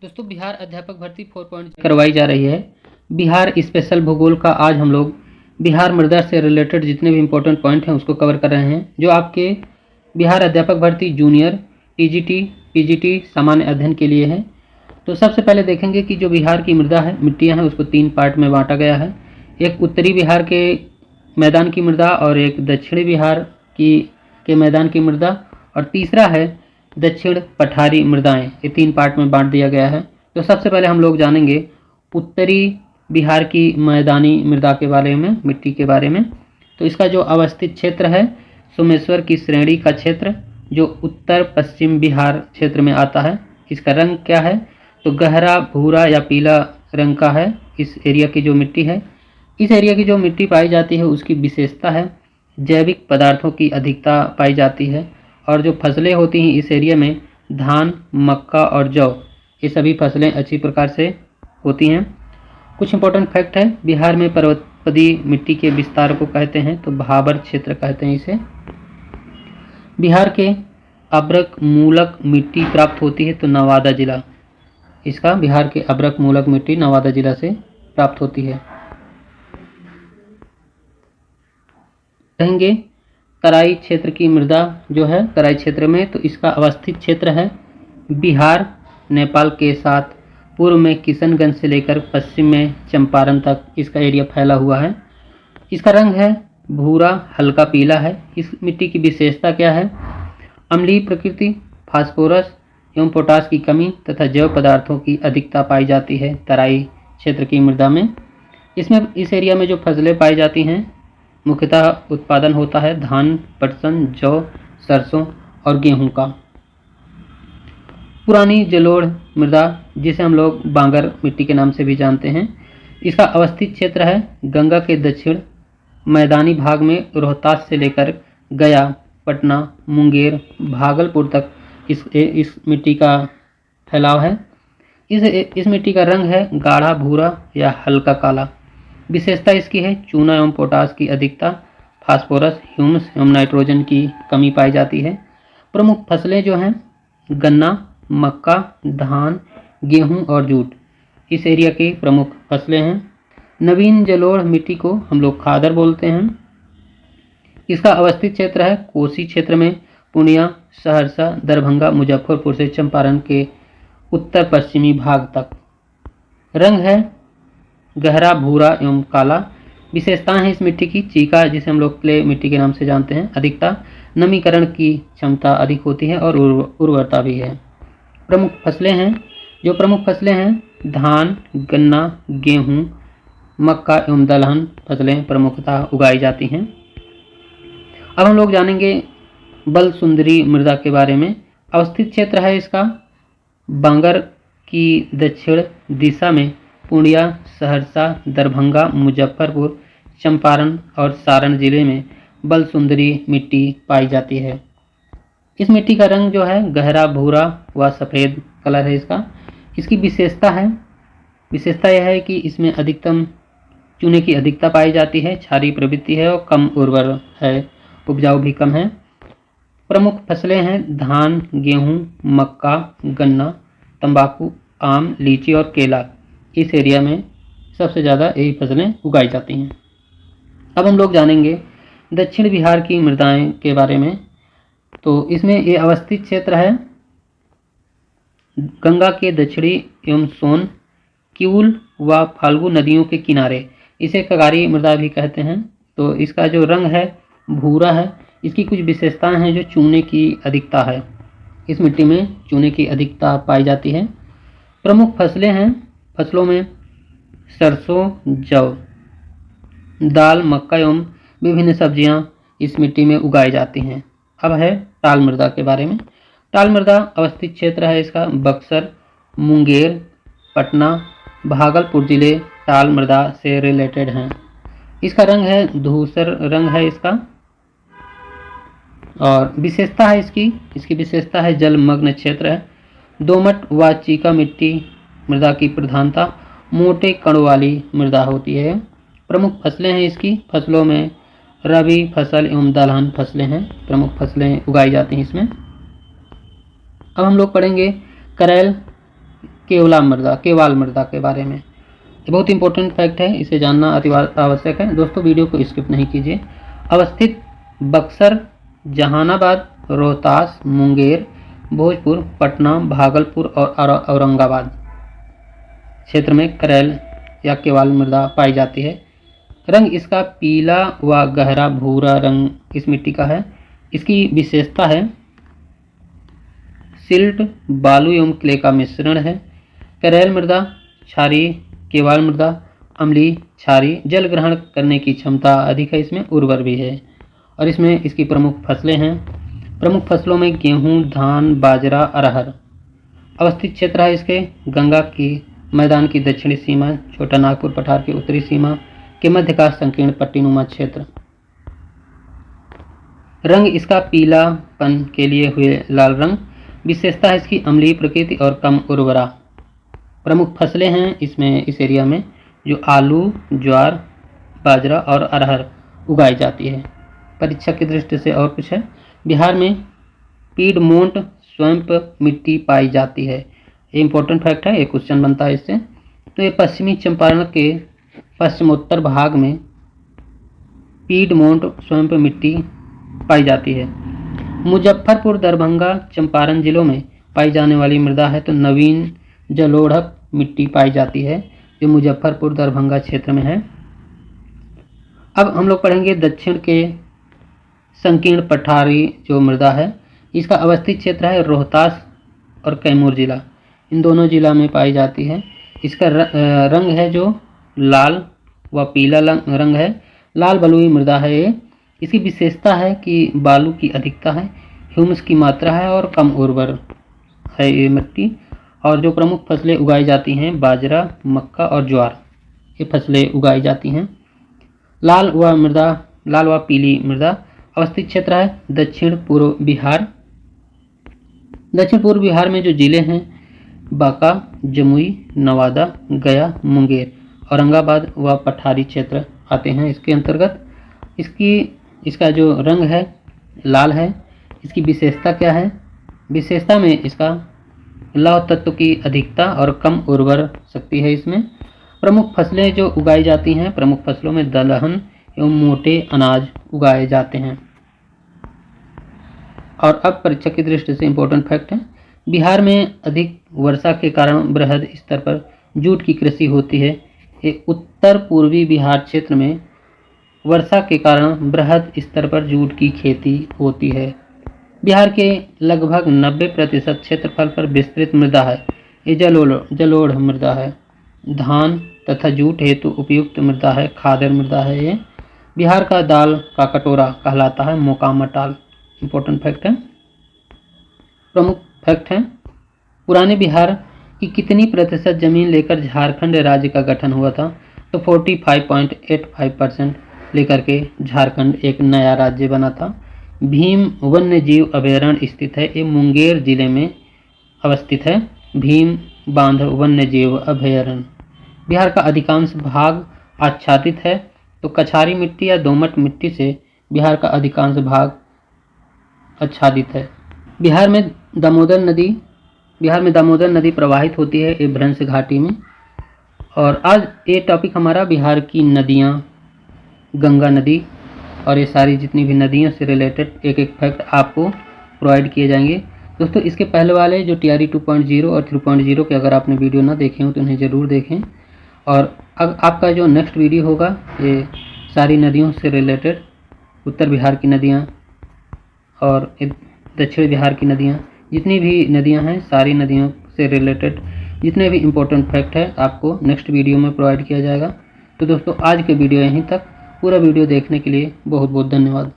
दोस्तों बिहार अध्यापक भर्ती 4.0 करवाई जा रही है। बिहार स्पेशल भूगोल का आज हम लोग बिहार मृदा से रिलेटेड जितने भी इम्पोर्टेंट पॉइंट हैं उसको कवर कर रहे हैं, जो आपके बिहार अध्यापक भर्ती जूनियर, टीजीटी, पीजीटी सामान्य अध्ययन के लिए है। तो सबसे पहले देखेंगे कि जो बिहार की मृदा है, मिट्टियाँ हैं, उसको 3 पार्ट में बांटा गया है। एक उत्तरी बिहार के मैदान की मृदा और एक दक्षिणी बिहार के मैदान की मृदा, और तीसरा है दक्षिण पठारी मृदाएं। ये 3 पार्ट में बांट दिया गया है। तो सबसे पहले हम लोग जानेंगे उत्तरी बिहार की मैदानी मृदा के बारे में, मिट्टी के बारे में। तो इसका जो अवस्थित क्षेत्र है, सोमेश्वर की श्रेणी का क्षेत्र, जो उत्तर पश्चिम बिहार क्षेत्र में आता है। इसका रंग क्या है? तो गहरा भूरा या पीला रंग का है इस एरिया की जो मिट्टी है। इस एरिया की जो मिट्टी पाई जाती है उसकी विशेषता है जैविक पदार्थों की अधिकता पाई जाती है, और जो फसलें होती हैं इस एरिया में धान, मक्का और जौ, ये सभी फसलें अच्छी प्रकार से होती हैं। कुछ इंपॉर्टेंट फैक्ट है, बिहार में पर्वतपदी मिट्टी के विस्तार को कहते हैं तो भाबर क्षेत्र कहते हैं इसे। बिहार के अब्रक मूलक मिट्टी प्राप्त होती है तो नवादा जिला, इसका बिहार के अब्रक मूलक मिट्टी नवादा जिला से प्राप्त होती है। कहेंगे तराई क्षेत्र की मृदा जो है तराई क्षेत्र में, तो इसका अवस्थित क्षेत्र है बिहार नेपाल के साथ पूर्व में किशनगंज से लेकर पश्चिम में चंपारण तक इसका एरिया फैला हुआ है। इसका रंग है भूरा हल्का पीला है। इस मिट्टी की विशेषता क्या है? अम्लीय प्रकृति, फास्फोरस एवं पोटास की कमी तथा जैव पदार्थों की अधिकता पाई जाती है तराई क्षेत्र की मृदा में। इस एरिया में जो फसलें पाई जाती हैं, मुख्यतः उत्पादन होता है धान, पटसन, जौ, सरसों और गेहूं का। पुरानी जलोढ़ मृदा, जिसे हम लोग बांगर मिट्टी के नाम से भी जानते हैं, इसका अवस्थित क्षेत्र है गंगा के दक्षिण मैदानी भाग में रोहतास से लेकर गया, पटना, मुंगेर, भागलपुर तक इस मिट्टी का फैलाव है। इस मिट्टी का रंग है गाढ़ा भूरा या हल्का काला। विशेषता इसकी है चूना एवं पोटास की अधिकता, फास्फोरस, ह्यूमस एवं नाइट्रोजन की कमी पाई जाती है। प्रमुख फसलें जो हैं गन्ना, मक्का, धान, गेहूं और जूट इस एरिया की प्रमुख फसलें हैं। नवीन जलोढ़ मिट्टी को हम लोग खादर बोलते हैं। इसका अवस्थित क्षेत्र है कोसी क्षेत्र में पूर्णिया, सहरसा, दरभंगा, मुजफ्फरपुर से चंपारण के उत्तर पश्चिमी भाग तक। रंग है गहरा भूरा एवं काला। विशेषताएं हैं इस मिट्टी की चीका, जिसे हम लोग क्ले मिट्टी के नाम से जानते हैं, अधिकता, नमीकरण की क्षमता अधिक होती है और उर्वरता भी है। प्रमुख फसलें हैं धान, गन्ना, गेहूं, मक्का एवं दलहन फसलें प्रमुखतः उगाई जाती हैं। अब हम लोग जानेंगे बल सुंदरी मृदा के बारे में। अवस्थित क्षेत्र है इसका बांगर की दक्षिण दिशा में पूर्णिया, सहरसा, दरभंगा, मुजफ्फरपुर, चंपारण और सारण जिले में बल सुंदरी मिट्टी पाई जाती है। इस मिट्टी का रंग जो है गहरा भूरा व सफ़ेद कलर है इसका। इसकी विशेषता यह है कि इसमें अधिकतम चूने की अधिकता पाई जाती है, क्षारीय प्रवृत्ति है और कम उर्वर है, उपजाऊ भी कम है। प्रमुख फसलें हैं धान, गेहूं, मक्का, गन्ना, तंबाकू, आम, लीची और केला। इस एरिया में सबसे ज़्यादा यही फसलें उगाई जाती हैं। अब हम लोग जानेंगे दक्षिण बिहार की मृदाएं के बारे में। तो इसमें ये अवस्थित क्षेत्र है गंगा के दक्षिणी एवं सोन, किऊल व फाल्गु नदियों के किनारे। इसे कगारी मृदा भी कहते हैं। तो इसका जो रंग है भूरा है। इसकी कुछ विशेषताएं हैं, जो चूने की अधिकता है, इस मिट्टी में चूने की अधिकता पाई जाती है। प्रमुख फसलों में सरसों, जौ, दाल, मक्का एवं विभिन्न सब्जियां इस मिट्टी में उगाई जाती हैं। अब है टाल मृदा के बारे में। टाल मृदा अवस्थित क्षेत्र है इसका बक्सर, मुंगेर, पटना, भागलपुर जिले टाल मृदा से रिलेटेड हैं। इसका रंग है धूसर रंग है इसका, और विशेषता है इसकी विशेषता है जलमग्न क्षेत्र है। दोमट व चीका मिट्टी मृदा की प्रधानता, मोटे कणों वाली मृदा होती है। प्रमुख फसलें हैं इसकी, फसलों में रबी फसल एवं दलहन फसलें हैं, प्रमुख फसलें उगाई जाती हैं इसमें। अब हम लोग पढ़ेंगे करेल केवाल मृदा के बारे में। ये बहुत इंपॉर्टेंट फैक्ट है, इसे जानना अति आवश्यक है। दोस्तों वीडियो को स्किप नहीं कीजिए। अवस्थित बक्सर, जहानाबाद, रोहतास, मुंगेर, भोजपुर, पटना, भागलपुर और औरंगाबाद क्षेत्र में करेल या केवाल मृदा पाई जाती है। रंग इसका पीला व गहरा भूरा रंग इस मिट्टी का है। इसकी विशेषता है सिल्ट, बालू एवं क्ले का मिश्रण है। करेल मृदा क्षारीय, केवाल मृदा अम्लीय क्षारीय, जल ग्रहण करने की क्षमता अधिक है, इसमें उर्वर भी है। और इसमें इसकी प्रमुख फसलें हैं। प्रमुख फसलों में गेहूं, धान, बाजरा, अरहर। अवस्थित क्षेत्र है इसके गंगा की मैदान की दक्षिणी सीमा, छोटा नागपुर पठार की उत्तरी सीमा के मध्य का संकीर्ण पट्टीनुमा क्षेत्र। रंग इसका पीलापन के लिए हुए लाल रंग। विशेषता है इसकी अम्लीय प्रकृति और कम उर्वरा। प्रमुख फसलें हैं इसमें इस एरिया में जो आलू, ज्वार, बाजरा और अरहर उगाई जाती है। परीक्षा की दृष्टि से और कुछ है, बिहार में पीडमोंट स्वैम्प मिट्टी पाई जाती है। ये इंपॉर्टेंट फैक्ट है, एक क्वेश्चन बनता है इससे। तो ये पश्चिमी चंपारण के पश्चिमोत्तर भाग में पीडमोंट स्वैम्प मिट्टी पाई जाती है। मुजफ्फरपुर, दरभंगा, चंपारण जिलों में पाई जाने वाली मृदा है तो नवीन जलोढ़क मिट्टी पाई जाती है, जो मुजफ्फरपुर दरभंगा क्षेत्र में है। अब हम लोग पढ़ेंगे दक्षिण के संकीर्ण पठारी जो मृदा है। इसका अवस्थित क्षेत्र है रोहतास और कैमूर जिला, इन दोनों जिला में पाई जाती है। इसका रंग है जो लाल व पीला रंग है। लाल बलुई मृदा है ये। इसकी विशेषता है कि बालू की अधिकता है, ह्यूमस की मात्रा है और कम उर्वर है ये मिट्टी। और जो प्रमुख फसलें उगाई जाती हैं बाजरा, मक्का और ज्वार, ये फसलें उगाई जाती हैं। लाल व पीली मृदा अवस्थित क्षेत्र है दक्षिण पूर्व बिहार। दक्षिण पूर्व बिहार में जो जिले हैं बांका, जमुई, नवादा, गया, मुंगेर, औरंगाबाद व पठारी क्षेत्र आते हैं इसके अंतर्गत। इसका जो रंग है लाल है। इसकी विशेषता क्या है? विशेषता में इसका लौह तत्व की अधिकता और कम उर्वर शक्ति है इसमें। प्रमुख फसलें जो उगाई जाती हैं, प्रमुख फसलों में दलहन एवं मोटे अनाज उगाए जाते हैं। और अब परीक्षा की दृष्टि से इम्पोर्टेंट फैक्ट है, बिहार में अधिक वर्षा के कारण बृहद स्तर पर जूट की कृषि होती है। ये उत्तर पूर्वी बिहार क्षेत्र में वर्षा के कारण बृहद स्तर पर जूट की खेती होती है। बिहार के लगभग 90% क्षेत्रफल पर विस्तृत मृदा है। ये जलोढ़ मृदा है। धान तथा जूट हेतु उपयुक्त मृदा है, खादर मृदा है ये। बिहार का दाल का कटोरा कहलाता है मोकामा टाल। इम्पोर्टेंट फैक्ट है। प्रमुख फैक्ट है, पुराने बिहार की कितनी प्रतिशत जमीन लेकर झारखंड राज्य का गठन हुआ था? तो 45.85% लेकर के झारखंड एक नया राज्य बना था। भीम वन्य जीव अभयारण्य स्थित है, ये मुंगेर जिले में अवस्थित है। भीम बांध वन्य जीव अभयारण्य। बिहार का अधिकांश भाग आच्छादित है, तो कछारी मिट्टी या दोमट मिट्टी से बिहार का अधिकांश भाग आच्छादित है। बिहार में दामोदर नदी प्रवाहित होती है ये भ्रंश घाटी में। और आज ये टॉपिक हमारा बिहार की नदियाँ, गंगा नदी और ये सारी जितनी भी नदियों से रिलेटेड एक एक फैक्ट आपको प्रोवाइड किए जाएंगे। दोस्तों इसके पहले वाले जो TRE 2.0 और 3.0 के अगर आपने वीडियो ना देखे हो तो उन्हें ज़रूर देखें। और आपका जो नेक्स्ट वीडियो होगा ये सारी नदियों से रिलेटेड, उत्तर बिहार की नदियाँ और दक्षिण बिहार की नदियाँ, जितनी भी नदियाँ हैं सारी नदियों से रिलेटेड जितने भी इम्पोर्टेंट फैक्ट है आपको नेक्स्ट वीडियो में प्रोवाइड किया जाएगा। तो दोस्तों आज के वीडियो यहीं तक। पूरा वीडियो देखने के लिए बहुत बहुत धन्यवाद।